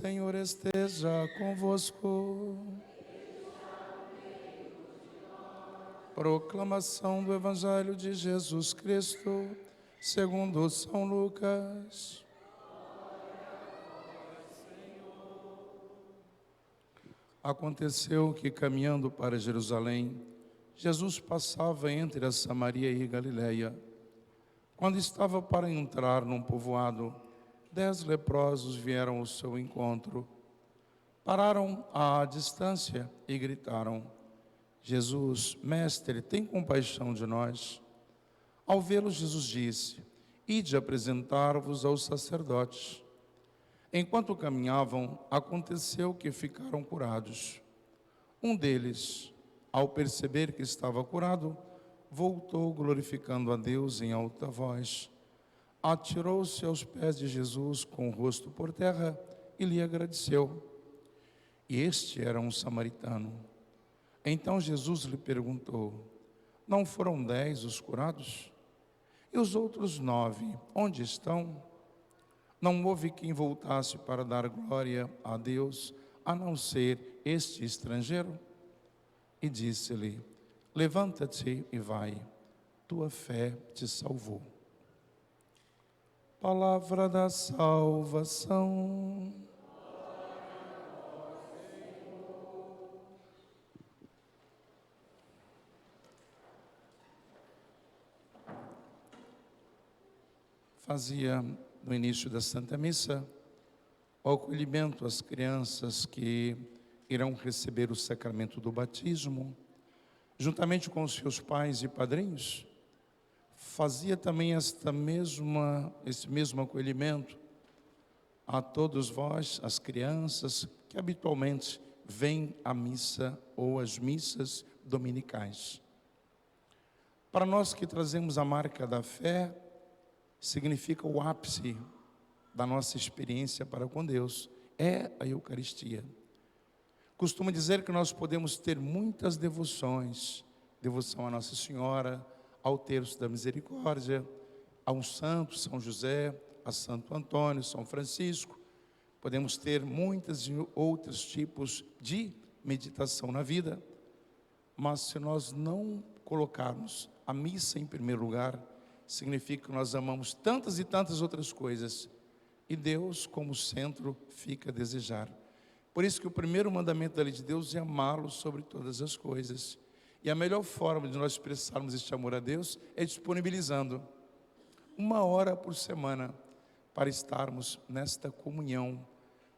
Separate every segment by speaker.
Speaker 1: Senhor esteja convosco. Proclamação do Evangelho de Jesus Cristo, segundo São Lucas. Aconteceu que, caminhando para Jerusalém, Jesus passava entre a Samaria e Galiléia. Quando estava para entrar num povoado, 10 leprosos vieram ao seu encontro. Pararam à distância e gritaram: Jesus, mestre, tem compaixão de nós. Ao vê-los, Jesus disse: Ide apresentar-vos aos sacerdotes. Enquanto caminhavam, aconteceu que ficaram curados. Um deles, ao perceber que estava curado, voltou glorificando a Deus em alta voz. Atirou-se aos pés de Jesus com o rosto por terra e lhe agradeceu. E este era um samaritano. Então Jesus lhe perguntou: Não foram 10 os curados? E os outros 9, onde estão? Não houve quem voltasse para dar glória a Deus, a não ser este estrangeiro? E disse-lhe: Levanta-te e vai, tua fé te salvou. Palavra da salvação. Fazia no início da Santa Missa o acolhimento às crianças que irão receber o sacramento do batismo, juntamente com os seus pais e padrinhos. Fazia também esse mesmo acolhimento a todos vós, as crianças que habitualmente vêm à missa ou às missas dominicais. Para nós que trazemos a marca da fé, significa o ápice da nossa experiência para com Deus, é a Eucaristia. Costumo dizer que nós podemos ter muitas devoções, devoção a Nossa Senhora, ao Terço da Misericórdia, a um santo, São José, a Santo Antônio, São Francisco. Podemos ter muitos outros tipos de meditação na vida, mas se nós não colocarmos a missa em primeiro lugar, significa que nós amamos tantas e tantas outras coisas, e Deus como centro fica a desejar. Por isso que o primeiro mandamento da lei de Deus é amá-lo sobre todas as coisas. E a melhor forma de nós expressarmos este amor a Deus é disponibilizando 1 hora por semana para estarmos nesta comunhão,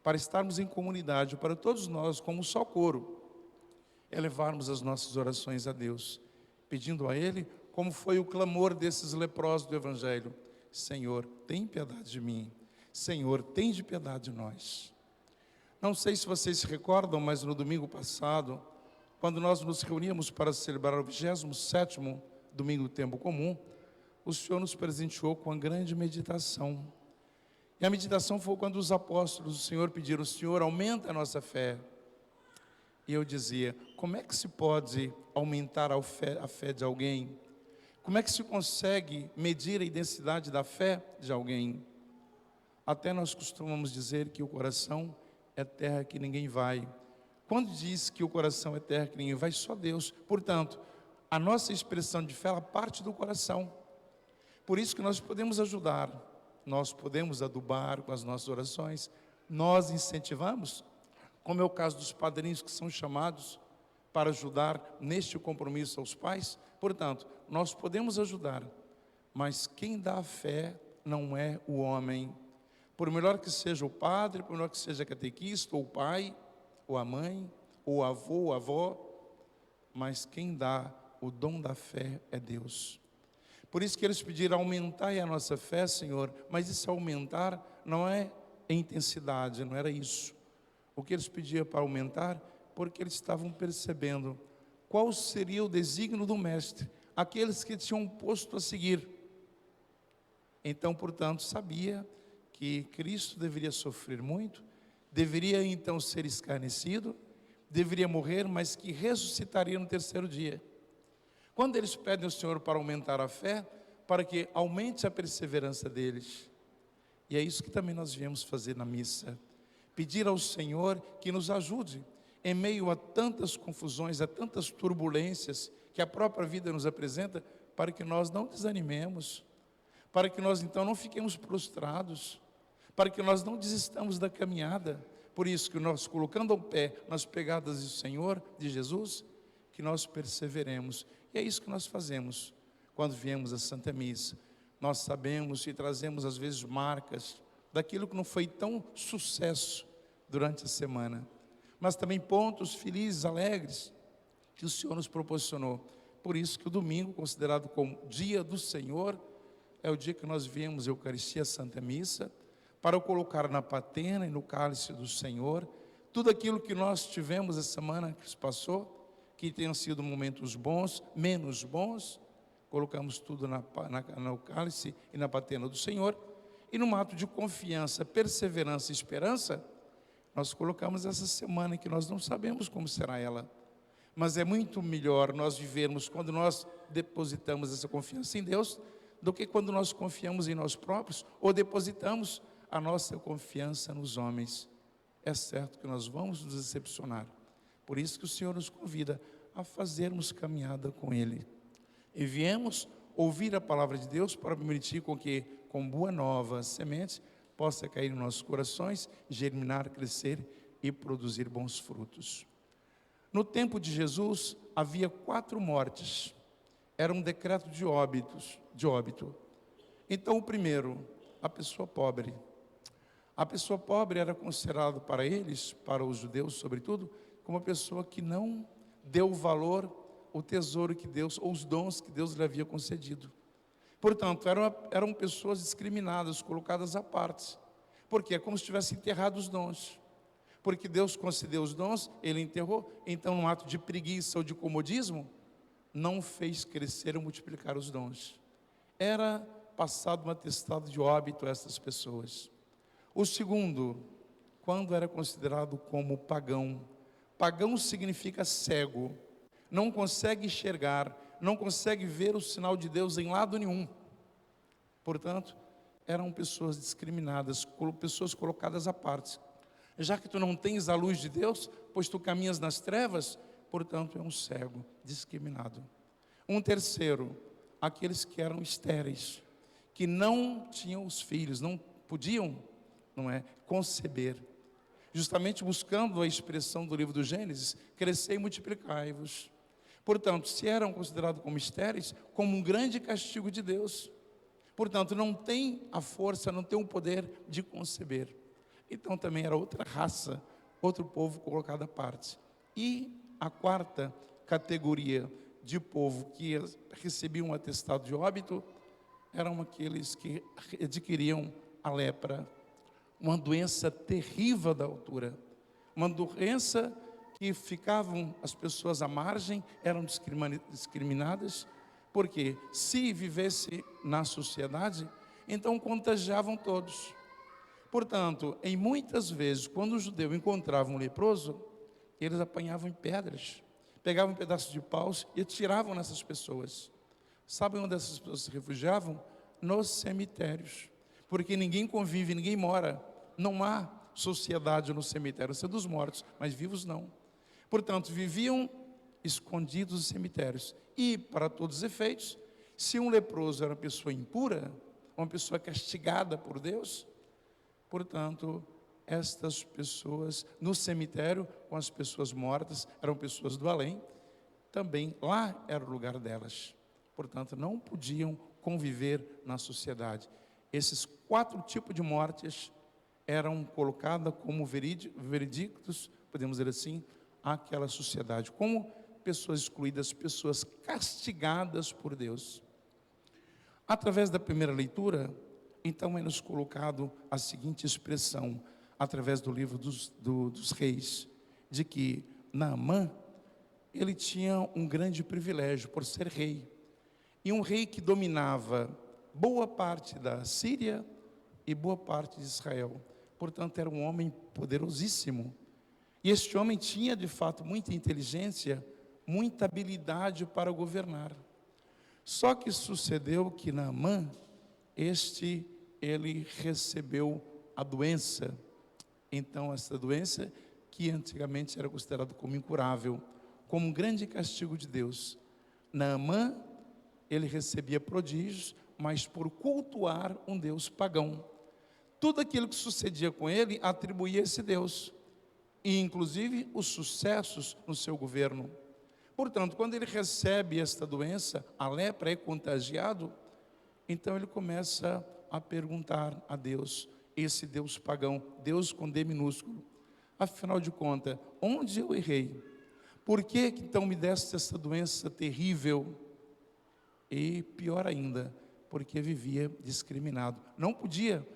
Speaker 1: para estarmos em comunidade, para todos nós, como um só coro, elevarmos as nossas orações a Deus, pedindo a Ele, como foi o clamor desses leprosos do Evangelho: Senhor, tem piedade de mim. Senhor, tem de piedade de nós. Não sei se vocês se recordam, mas no domingo passado, quando nós nos reuníamos para celebrar o 27º domingo do tempo comum, o Senhor nos presenteou com uma grande meditação. E a meditação foi quando os apóstolos do Senhor pediram: Senhor, aumenta a nossa fé. E eu dizia: como é que se pode aumentar a fé de alguém? Como é que se consegue medir a intensidade da fé de alguém? Até nós costumamos dizer que o coração é terra que ninguém vai. Quando diz que o coração é terra que ninguém vai, só Deus. Portanto, a nossa expressão de fé, ela parte do coração. Por isso que nós podemos ajudar, nós podemos adubar com as nossas orações, nós incentivamos, como é o caso dos padrinhos que são chamados para ajudar neste compromisso aos pais. Portanto, nós podemos ajudar, mas quem dá a fé não é o homem. Por melhor que seja o padre, por melhor que seja catequista, ou o pai, ou a mãe, ou o avô, ou a avó, mas quem dá o dom da fé é Deus. Por isso que eles pediram: aumentai a nossa fé, Senhor. Mas esse aumentar não é em intensidade, não era isso. O que eles pediam para aumentar, porque eles estavam percebendo qual seria o desígnio do Mestre, aqueles que tinham posto a seguir. Então, portanto, sabia que Cristo deveria sofrer muito, deveria então ser escarnecido, deveria morrer, mas que ressuscitaria no 3º dia. Quando eles pedem ao Senhor para aumentar a fé, para que aumente a perseverança deles, e é isso que também nós viemos fazer na missa, pedir ao Senhor que nos ajude em meio a tantas confusões, a tantas turbulências que a própria vida nos apresenta, para que nós não desanimemos, para que nós então não fiquemos prostrados, para que nós não desistamos da caminhada. Por isso que nós, colocando o pé nas pegadas do Senhor, de Jesus, que nós perseveremos. E é isso que nós fazemos quando viemos à Santa Missa. Nós sabemos e trazemos às vezes marcas daquilo que não foi tão sucesso durante a semana, mas também pontos felizes, alegres, que o Senhor nos proporcionou. Por isso que o domingo, considerado como dia do Senhor, é o dia que nós viemos a Eucaristia, a Santa Missa, para o colocar na patena e no cálice do Senhor, tudo aquilo que nós tivemos essa semana que se passou, que tenham sido momentos bons, menos bons, colocamos tudo no cálice e na patena do Senhor, e num ato de confiança, perseverança e esperança, nós colocamos essa semana que nós não sabemos como será ela, mas é muito melhor nós vivermos quando nós depositamos essa confiança em Deus, do que quando nós confiamos em nós próprios, ou depositamos a nossa confiança nos homens. É certo que nós vamos nos decepcionar, por isso que o Senhor nos convida a fazermos caminhada com Ele, e viemos ouvir a palavra de Deus para permitir com que, com boa nova semente, possa cair em nossos corações, germinar, crescer e produzir bons frutos. No tempo de Jesus, havia 4 mortes, era um decreto de óbito. Então, o primeiro, a pessoa pobre. A pessoa pobre era considerada para eles, para os judeus sobretudo, como uma pessoa que não deu valor ao tesouro que Deus, ou os dons que Deus lhe havia concedido. Portanto, eram pessoas discriminadas, colocadas à parte. Porque é como se tivesse enterrado os dons. Porque Deus concedeu os dons, Ele enterrou. Então, num ato de preguiça ou de comodismo, não fez crescer ou multiplicar os dons. Era passado um atestado de óbito a essas pessoas. O segundo, quando era considerado como pagão. Pagão significa cego, não consegue enxergar, não consegue ver o sinal de Deus em lado nenhum. Portanto, eram pessoas discriminadas, pessoas colocadas à parte. Já que tu não tens a luz de Deus, pois tu caminhas nas trevas, portanto é um cego, discriminado. Um terceiro, aqueles que eram estéreis, que não tinham os filhos, não podiam, conceber. Justamente buscando a expressão do livro do Gênesis, crescei e multiplicai-vos. Portanto, se eram considerados como estéreis, como um grande castigo de Deus. Portanto, não tem a força, não tem o poder de conceber. Então também era outra raça, outro povo colocado à parte. E a quarta categoria de povo que recebiam um atestado de óbito, eram aqueles que adquiriam a lepra, uma doença terrível da altura, uma doença que ficavam as pessoas à margem, eram discriminadas, porque se vivesse na sociedade, então contagiavam todos. Portanto, em muitas vezes, quando o judeu encontrava um leproso, eles apanhavam em pedras, pegavam um pedaço de paus e atiravam nessas pessoas. Sabem onde essas pessoas se refugiavam? Nos cemitérios, porque ninguém convive, ninguém mora, não há sociedade no cemitério, isso é dos mortos, mas vivos não. Portanto, viviam escondidos nos cemitérios. E, para todos os efeitos, se um leproso era uma pessoa impura, uma pessoa castigada por Deus, portanto, estas pessoas no cemitério, com as pessoas mortas, eram pessoas do além, também lá era o lugar delas. Portanto, não podiam conviver na sociedade. Esses 4 tipos de mortes eram colocadas como veredictos, podemos dizer assim, àquela sociedade, como pessoas excluídas, pessoas castigadas por Deus. Através da primeira leitura, então é nos colocado a seguinte expressão, através do livro dos reis, de que Naamã, ele tinha um grande privilégio por ser rei, e um rei que dominava boa parte da Síria e boa parte de Israel. Portanto, era um homem poderosíssimo. E este homem tinha, de fato, muita inteligência, muita habilidade para governar. Só que sucedeu que Naamã, ele recebeu a doença. Então, essa doença, que antigamente era considerada como incurável, como um grande castigo de Deus. Naamã, ele recebia prodígios, mas por cultuar um Deus pagão. Tudo aquilo que sucedia com ele, atribuía a esse Deus, e inclusive os sucessos no seu governo. Portanto, quando ele recebe esta doença, a lepra, é contagiado, então ele começa a perguntar a Deus, esse Deus pagão, Deus com D minúsculo: afinal de contas, onde eu errei? Por que então me deste essa doença terrível? E pior ainda, porque vivia discriminado, não podia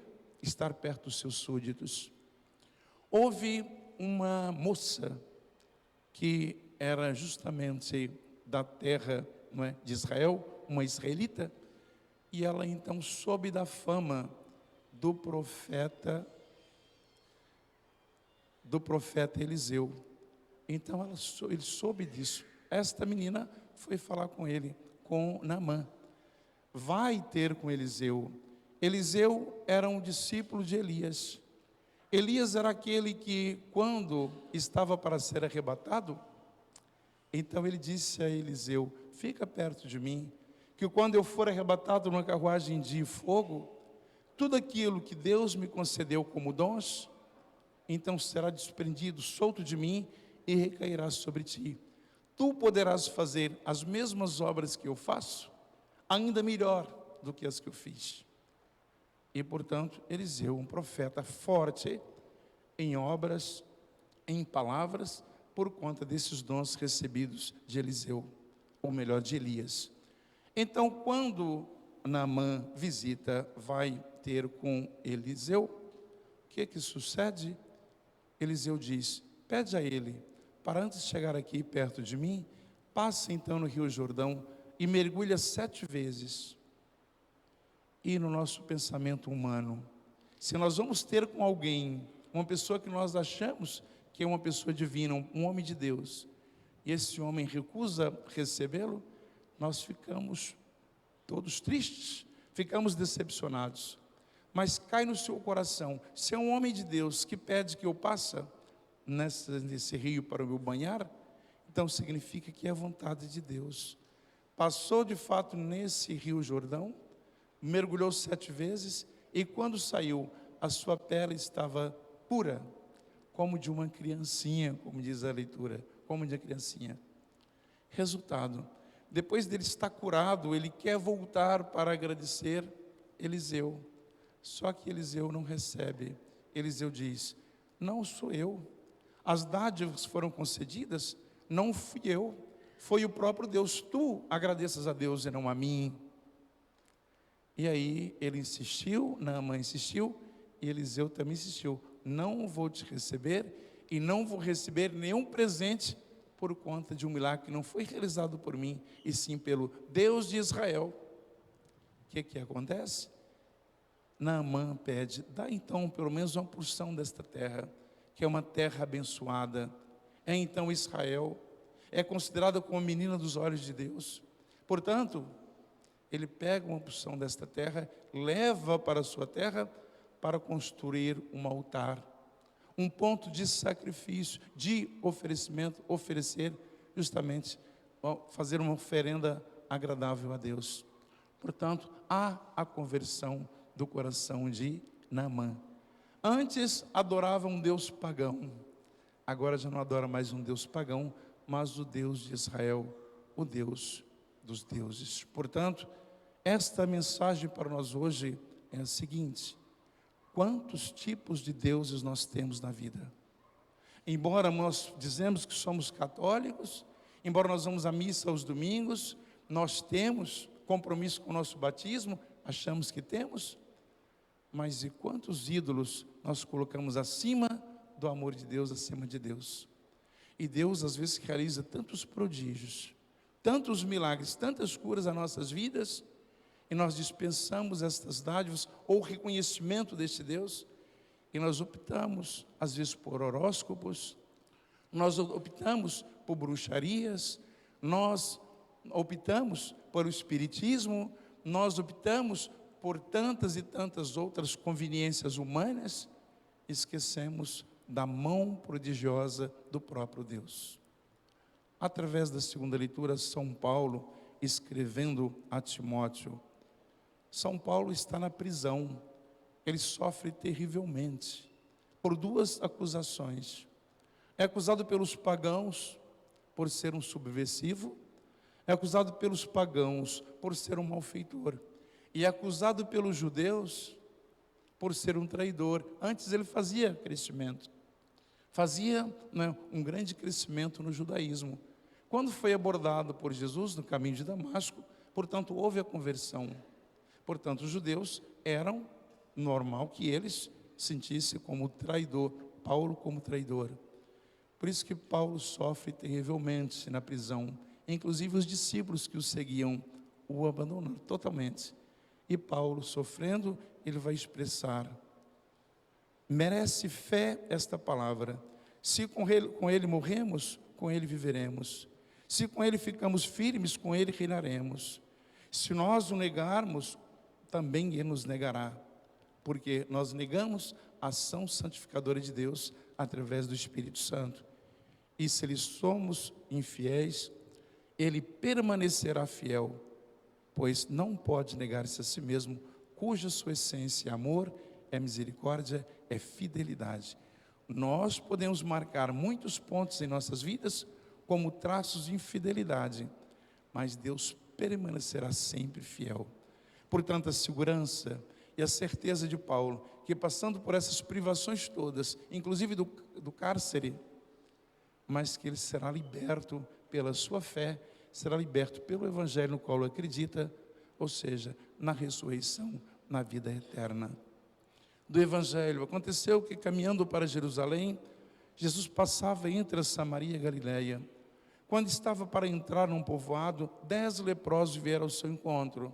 Speaker 1: estar perto dos seus súditos. Houve uma moça que era justamente da terra, não é, de Israel, uma israelita, e ela então soube da fama do profeta Eliseu. Então ele soube disso. Esta menina foi falar com ele, com Naamã: vai ter com Eliseu. Eliseu era um discípulo de Elias. Elias era aquele que, quando estava para ser arrebatado, então ele disse a Eliseu: fica perto de mim, que quando eu for arrebatado numa carruagem de fogo, tudo aquilo que Deus me concedeu como dons, então será desprendido, solto de mim, e recairá sobre ti. Tu poderás fazer as mesmas obras que eu faço, ainda melhor do que as que eu fiz. E portanto, Eliseu, um profeta forte em obras, em palavras, por conta desses dons recebidos de Eliseu, ou melhor, de Elias. Então, quando Naamã visita, vai ter com Eliseu, o que sucede? Eliseu diz: pede a ele, para antes de chegar aqui perto de mim, passa então no Rio Jordão e mergulha 7 vezes. E no nosso pensamento humano, se nós vamos ter com alguém, uma pessoa que nós achamos que é uma pessoa divina, um homem de Deus, e esse homem recusa recebê-lo, nós ficamos todos tristes, ficamos decepcionados. Mas cai no seu coração: se é um homem de Deus que pede que eu passe nesse rio para eu banhar, então significa que é a vontade de Deus. Passou de fato nesse Rio Jordão, mergulhou 7 vezes, e quando saiu, a sua pele estava pura, como de uma criancinha, como diz a leitura, como de uma criancinha. Resultado: depois dele estar curado, ele quer voltar para agradecer Eliseu. Só que Eliseu não recebe. Eliseu diz: não sou eu, as dádivas foram concedidas, não fui eu, foi o próprio Deus. Tu agradeças a Deus e não a mim. E aí ele insistiu, Naamã insistiu, e Eliseu também insistiu: não vou te receber, e não vou receber nenhum presente por conta de um milagre que não foi realizado por mim, e sim pelo Deus de Israel. O que acontece? Naamã pede: dá então pelo menos uma porção desta terra, que é uma terra abençoada. Então Israel é considerada como a menina dos olhos de Deus. Portanto, ele pega uma porção desta terra, leva para a sua terra, para construir um altar, um ponto de sacrifício, de oferecimento, oferecer justamente, fazer uma oferenda agradável a Deus. Portanto, há a conversão do coração de Naamã. Antes adorava um Deus pagão, agora já não adora mais um Deus pagão, mas o Deus de Israel, o Deus dos deuses. Portanto, esta mensagem para nós hoje é a seguinte: quantos tipos de deuses nós temos na vida? Embora nós dizemos que somos católicos, embora nós vamos à missa aos domingos, nós temos compromisso com o nosso batismo, achamos que temos, mas e quantos ídolos nós colocamos acima do amor de Deus, acima de Deus? E Deus às vezes realiza tantos prodígios, tantos milagres, tantas curas às nossas vidas, e nós dispensamos estas dádivas ou reconhecimento deste Deus, e nós optamos às vezes por horóscopos, nós optamos por bruxarias, nós optamos por o espiritismo, nós optamos por tantas e tantas outras conveniências humanas, esquecemos da mão prodigiosa do próprio Deus. Através da segunda leitura, São Paulo, escrevendo a Timóteo, São Paulo está na prisão, ele sofre terrivelmente, por duas acusações. É acusado pelos pagãos por ser um subversivo, é acusado pelos pagãos por ser um malfeitor, e é acusado pelos judeus por ser um traidor. Antes ele fazia crescimento, fazia, né, um grande crescimento no judaísmo. Quando foi abordado por Jesus no caminho de Damasco, portanto, houve a conversão. Portanto, os judeus eram normal que eles sentissem como traidor, Paulo como traidor. Por isso que Paulo sofre terrivelmente na prisão. Inclusive os discípulos que o seguiam o abandonaram totalmente. E Paulo, sofrendo, ele vai expressar: merece fé esta palavra. Se com ele morremos, com ele viveremos. Se com ele ficamos firmes, com ele reinaremos. Se nós o negarmos, também ele nos negará. Porque nós negamos a ação santificadora de Deus através do Espírito Santo. E se lhe somos infiéis, ele permanecerá fiel, pois não pode negar-se a si mesmo, cuja sua essência é amor, é misericórdia, é fidelidade. Nós podemos marcar muitos pontos em nossas vidas como traços de infidelidade, mas Deus permanecerá sempre fiel. Portanto, a segurança e a certeza de Paulo, que passando por essas privações todas, inclusive do cárcere, mas que ele será liberto pela sua fé, será liberto pelo Evangelho no qual ele acredita, ou seja, na ressurreição, na vida eterna. Do Evangelho, aconteceu que caminhando para Jerusalém, Jesus passava entre a Samaria e a Galileia. Quando estava para entrar num povoado, 10 leprosos vieram ao seu encontro.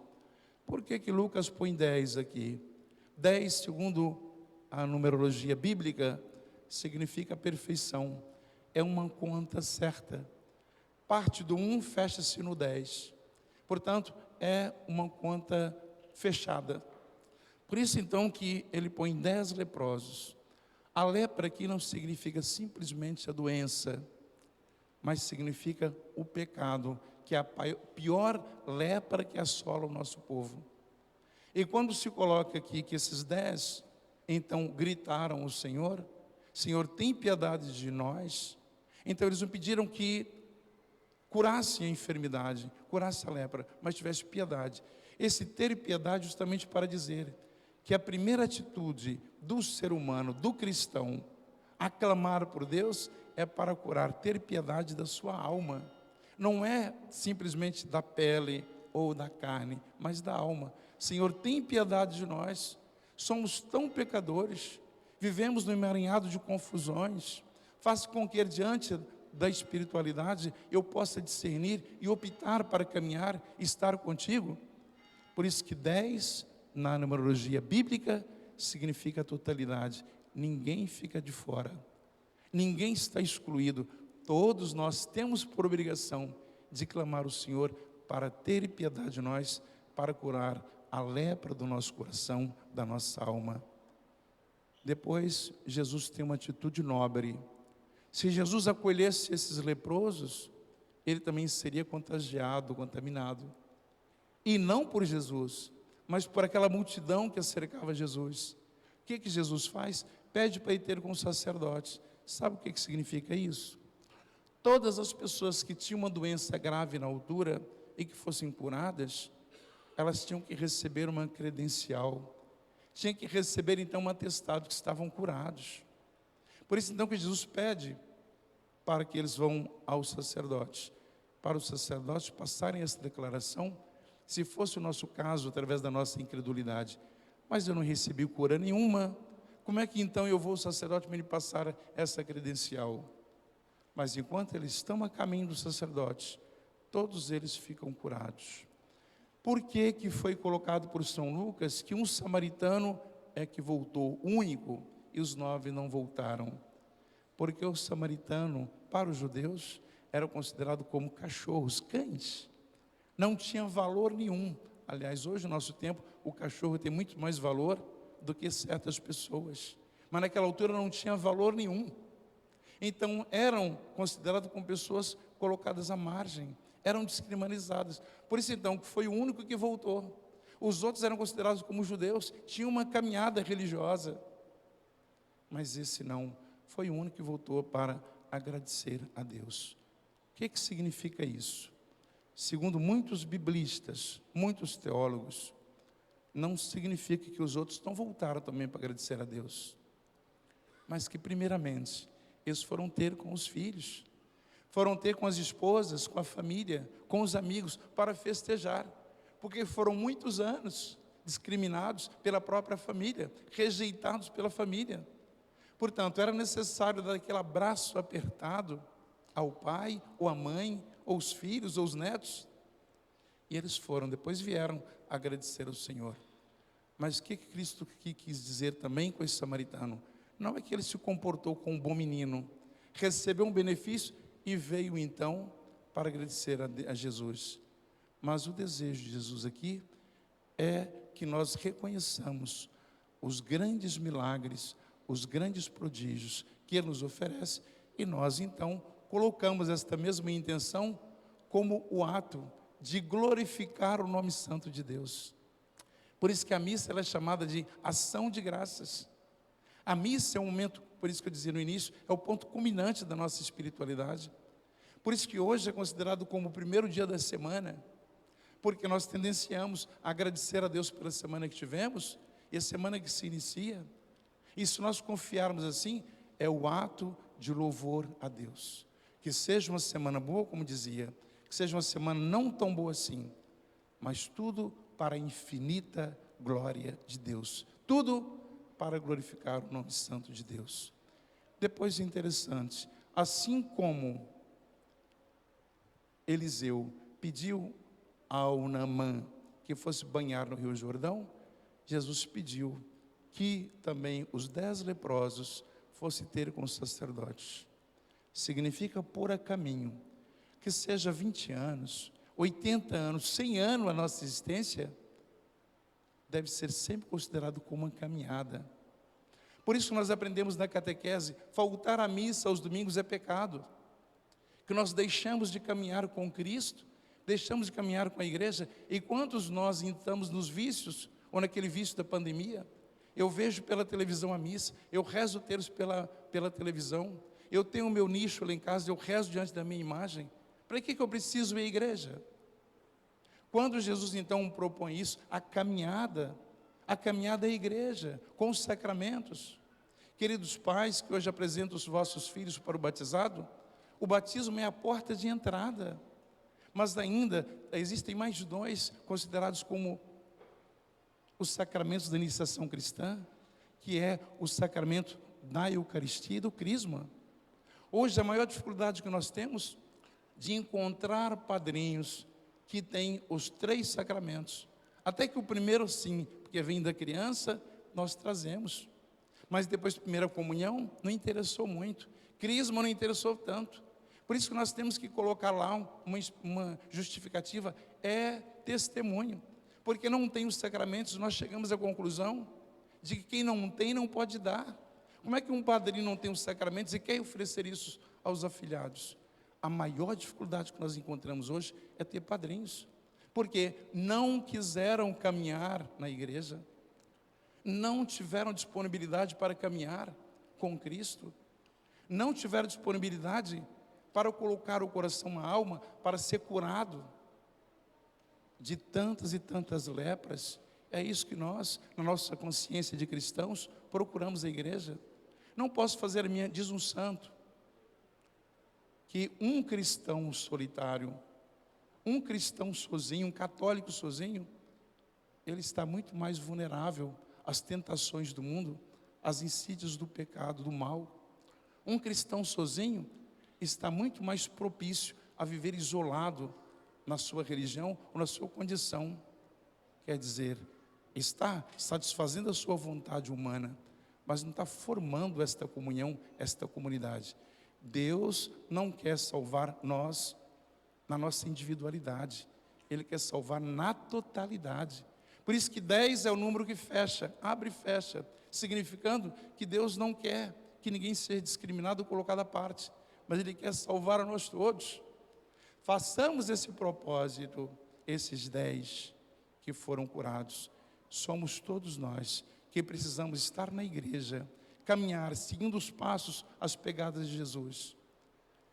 Speaker 1: Por que Lucas põe 10 aqui? 10, segundo a numerologia bíblica, significa perfeição. É uma conta certa. Parte do 1 fecha-se no 10. Portanto, é uma conta fechada. Por isso, então, que ele põe 10 leprosos. A lepra aqui não significa simplesmente a doença, mas significa o pecado, que é a pior lepra que assola o nosso povo. E quando se coloca aqui que esses 10, então, gritaram ao Senhor: Senhor, tem piedade de nós. Então, eles não pediram que curasse a enfermidade, curasse a lepra, mas tivesse piedade. Esse ter piedade justamente para dizer que a primeira atitude do ser humano, do cristão, a clamar por Deus, é para curar, ter piedade da sua alma. Não é simplesmente da pele ou da carne, mas da alma. Senhor, tem piedade de nós. Somos tão pecadores, vivemos no emaranhado de confusões. Faça com que diante da espiritualidade eu possa discernir e optar para caminhar, estar contigo. Por isso que 10 na numerologia bíblica significa totalidade. Ninguém fica de fora, ninguém está excluído. Todos nós temos por obrigação de clamar ao Senhor para ter piedade de nós, para curar a lepra do nosso coração, da nossa alma. Depois, Jesus tem uma atitude nobre. Se Jesus acolhesse esses leprosos, ele também seria contagiado, contaminado. E não por Jesus, mas por aquela multidão que cercava Jesus. O que Jesus faz? Pede para ir ter com os sacerdotes. Sabe o que significa isso? Todas as pessoas que tinham uma doença grave na altura e que fossem curadas, elas tinham que receber uma credencial, tinham que receber então um atestado que estavam curados. Por isso então que Jesus pede para que eles vão aos sacerdotes, para os sacerdotes passarem essa declaração, se fosse o nosso caso, através da nossa incredulidade: mas eu não recebi cura nenhuma, como é que então eu vou ao sacerdote me passar essa credencial? Mas enquanto eles estão a caminho dos sacerdotes, todos eles ficam curados. Por que que foi colocado por São Lucas que um samaritano é que voltou, único, e os 9 não voltaram? Porque o samaritano, para os judeus, era considerado como cachorros, cães. Não tinha valor nenhum. Aliás, hoje no nosso tempo, o cachorro tem muito mais valor do que certas pessoas. mas naquela altura não tinha valor nenhum. Então eram considerados como pessoas colocadas à margem, eram descriminalizadas. Por isso então que foi o único que voltou. Os outros eram considerados como judeus, tinham uma caminhada religiosa, mas esse não, foi o único que voltou para agradecer a Deus. O que significa isso? Segundo muitos biblistas, muitos teólogos, não significa que os outros não voltaram também para agradecer a Deus, mas que primeiramente eles foram ter com os filhos, foram ter com as esposas, com a família, com os amigos, para festejar, porque foram muitos anos discriminados pela própria família, rejeitados pela família. Portanto, era necessário dar aquele abraço apertado ao pai, ou à mãe, ou os filhos, ou os netos. E eles foram, depois vieram agradecer ao Senhor. Mas o que Cristo quis dizer também com esse samaritano? Não é que ele se comportou como um bom menino, recebeu um benefício e veio então para agradecer a Jesus. Mas o desejo de Jesus aqui é que nós reconheçamos os grandes milagres, os grandes prodígios que Ele nos oferece, e nós então colocamos esta mesma intenção como o ato de glorificar o nome santo de Deus. Por isso que a missa ela é chamada de ação de graças. A missa é um momento, por isso que eu dizia no início, é o ponto culminante da nossa espiritualidade. Por isso que hoje é considerado como o primeiro dia da semana, porque nós tendenciamos a agradecer a Deus pela semana que tivemos, e a semana que se inicia. E se nós confiarmos assim, é o ato de louvor a Deus. Que seja uma semana boa, como dizia, que seja uma semana não tão boa assim, mas tudo para a infinita glória de Deus. Tudo para glorificar o nome santo de Deus. Depois é interessante, assim como Eliseu pediu ao Naamã que fosse banhar no Rio Jordão, Jesus pediu que também os 10 leprosos fossem ter com os sacerdotes. Significa pôr a caminho, que seja 20 anos, 80 anos, 100 anos a nossa existência, deve ser sempre considerado como uma caminhada. Por isso nós aprendemos na catequese, faltar à missa aos domingos é pecado, que nós deixamos de caminhar com Cristo, deixamos de caminhar com a igreja, e quantos nós estamos nos vícios, ou naquele vício da pandemia? Eu vejo pela televisão a missa, eu rezo o terço pela televisão, eu tenho o meu nicho lá em casa, eu rezo diante da minha imagem. Para que eu preciso ir à igreja? Quando Jesus então propõe isso, a caminhada é a igreja, com os sacramentos. Queridos pais que hoje apresentam os vossos filhos para o batizado, o batismo é a porta de entrada, mas ainda existem mais de 2 considerados como os sacramentos da iniciação cristã, que é o sacramento da Eucaristia e do Crisma. Hoje a maior dificuldade que nós temos de encontrar padrinhos que têm os 3 sacramentos. Até que o primeiro sim, porque vem da criança, nós trazemos. Mas depois da primeira comunhão, não interessou muito. Crisma não interessou tanto. Por isso que nós temos que colocar lá uma justificativa, é testemunho. Porque não tem os sacramentos, nós chegamos à conclusão de que quem não tem, não pode dar. Como é que um padrinho não tem os sacramentos e quer oferecer isso aos afilhados? A maior dificuldade que nós encontramos hoje é ter padrinhos, porque não quiseram caminhar na igreja, não tiveram disponibilidade para caminhar com Cristo, não tiveram disponibilidade para colocar o coração na alma, para ser curado de tantas e tantas lepras. É isso que nós, na nossa consciência de cristãos, procuramos a igreja. Não posso fazer a minha, diz um santo, que um cristão solitário, um cristão sozinho, um católico sozinho, ele está muito mais vulnerável às tentações do mundo, às insídias do pecado, do mal. Um cristão sozinho está muito mais propício a viver isolado na sua religião ou na sua condição. Quer dizer, está satisfazendo a sua vontade humana, mas não está formando esta comunhão, esta comunidade. Deus não quer salvar nós na nossa individualidade, Ele quer salvar na totalidade. Por isso que 10 é o número que fecha, abre e fecha. significando que Deus não quer que ninguém seja discriminado ou colocado à parte, mas Ele quer salvar a nós todos. Façamos esse propósito, esses 10 que foram curados. Somos todos nós que precisamos estar na igreja, caminhar, seguindo os passos, as pegadas de Jesus,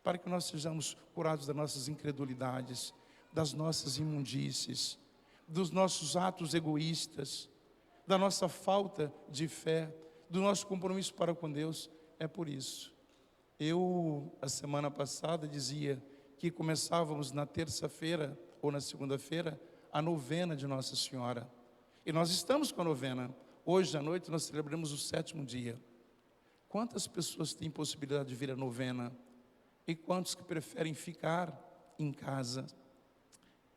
Speaker 1: para que nós sejamos curados das nossas incredulidades, das nossas imundícies, dos nossos atos egoístas, da nossa falta de fé, do nosso compromisso para com Deus. É por isso. Eu, a semana passada, dizia que começávamos na terça-feira ou na segunda-feira a novena de Nossa Senhora. E nós estamos com a novena. Hoje à noite nós celebramos o 7º dia. Quantas pessoas têm possibilidade de vir à novena? E quantos que preferem ficar em casa?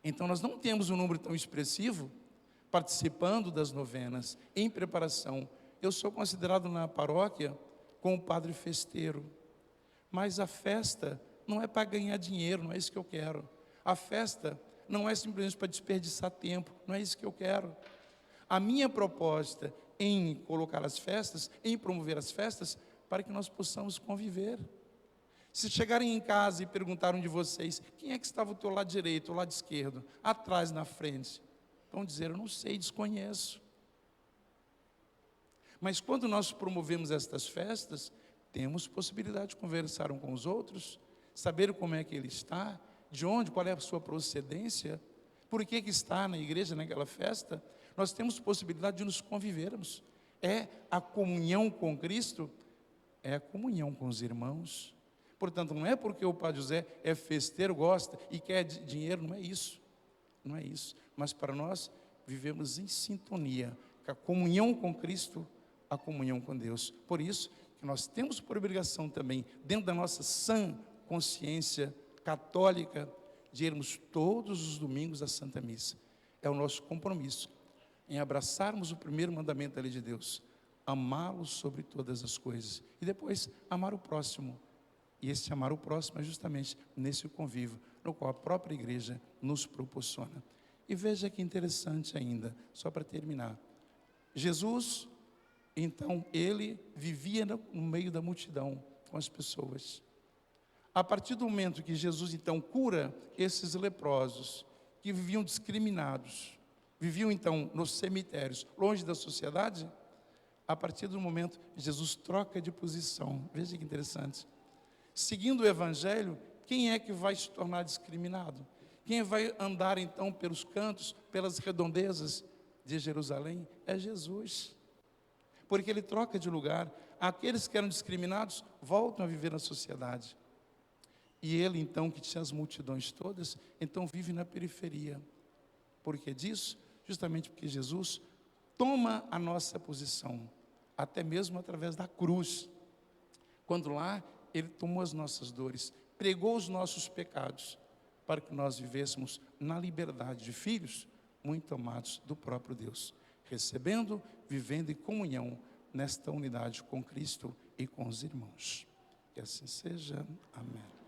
Speaker 1: Então nós não temos um número tão expressivo participando das novenas, em preparação. Eu sou considerado na paróquia como padre festeiro. Mas a festa não é para ganhar dinheiro, não é isso que eu quero. A festa não é simplesmente para desperdiçar tempo, não é isso que eu quero. A minha proposta em colocar as festas, em promover as festas, para que nós possamos conviver. Se chegarem em casa e perguntaram de vocês, quem é que estava ao teu lado direito, ao lado esquerdo, atrás, na frente? Vão dizer, eu não sei, desconheço. Mas quando nós promovemos estas festas, temos possibilidade de conversar um com os outros, saber como é que ele está, de onde, qual é a sua procedência, por que está na igreja naquela festa. Nós temos possibilidade de nos convivermos. É a comunhão com Cristo, é a comunhão com os irmãos. Portanto, não é porque o Padre José é festeiro, gosta e quer dinheiro, não é isso. Não é isso. Mas para nós, vivemos em sintonia com a comunhão com Cristo, a comunhão com Deus. Por isso, que nós temos por obrigação também, dentro da nossa sã consciência católica, de irmos todos os domingos à Santa Missa. É o nosso compromisso em abraçarmos o primeiro mandamento da lei de Deus, amá-lo sobre todas as coisas, e depois amar o próximo. E esse amar o próximo é justamente nesse convívio, no qual a própria igreja nos proporciona. E veja que interessante ainda, só para terminar. Jesus, então, ele vivia no meio da multidão, com as pessoas. A partir do momento que Jesus, então, cura esses leprosos, que viviam discriminados, viviam, então, nos cemitérios, longe da sociedade, a partir do momento, Jesus troca de posição. Veja que interessante. Seguindo o Evangelho, quem é que vai se tornar discriminado? Quem vai andar, então, pelos cantos, pelas redondezas de Jerusalém? É Jesus. Porque ele troca de lugar. Aqueles que eram discriminados voltam a viver na sociedade. E ele, então, que tinha as multidões todas, então vive na periferia. Por que disso? Justamente porque Jesus toma a nossa posição, até mesmo através da cruz. Quando lá, ele tomou as nossas dores, pregou os nossos pecados, para que nós vivêssemos na liberdade de filhos, muito amados do próprio Deus, recebendo, vivendo em comunhão, nesta unidade com Cristo e com os irmãos. Que assim seja. Amém.